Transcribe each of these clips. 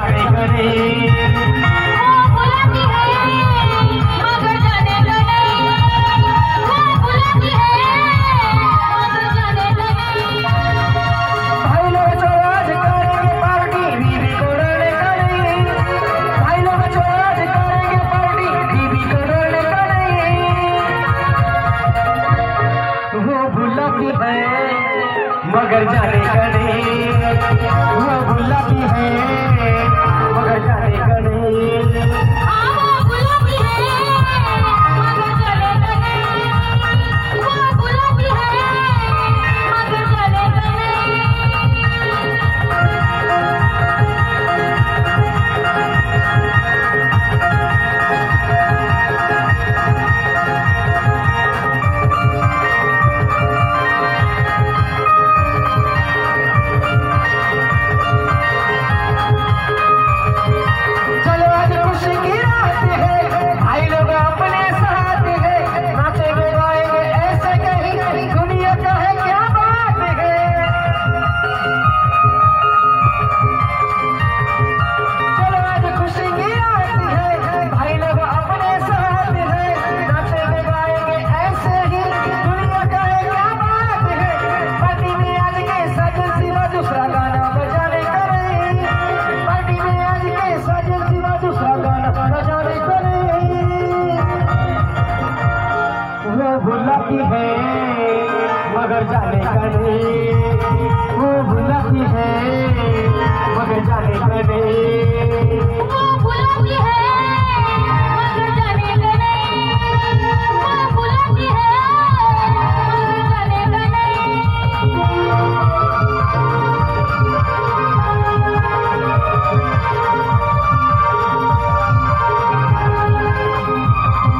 जाने करे मगर जाने का नहीं, वो गुलाबी है मगर जाने का नहीं। वो गुलाबी है मगर जाने का नहीं, वो गुलाबी है मगर जाने का गुलाबी है मगर जाने का नहीं, वो गुलाबी है मगर जाने का नहीं। वो गुलाबी है मगर जाने का नहीं, वो गुलाबी है मगर जाने का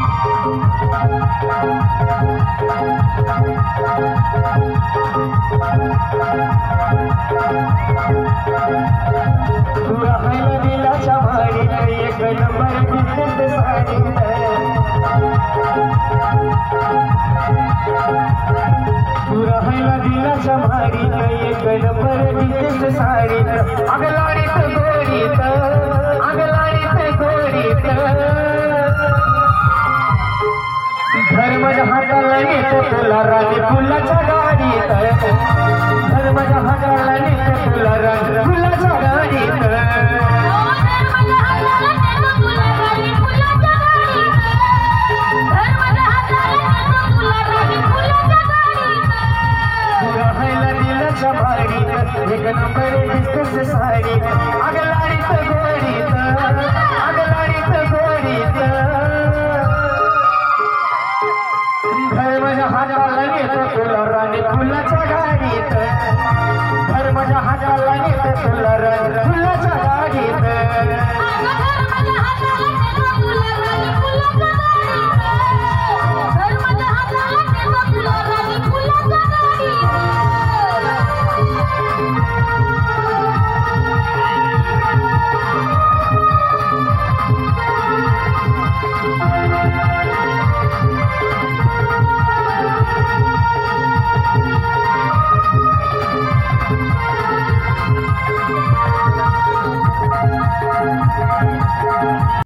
एक नंबर बिजनेस साड़ी पूरा है दिला चमारी एक नंबर बिजनेस साड़ी अगलाड़ी तो गोरी अगलाड़ी तो गोरी धर्म हाताला नेते तुला राणी फुलाच्या गाडीत धर्म हाताला नेते तुला राणी फुलाच्या गाडीत एक नंबर बिजनेस साडी अगलाडी तो गोडीत अगलाडी तो गोडीत धर्मच्या हाताला नेतो तुला राणी फुलाच्या गाडीत धर्मच्या हाताला नेतो तुला राणी फुलाच्या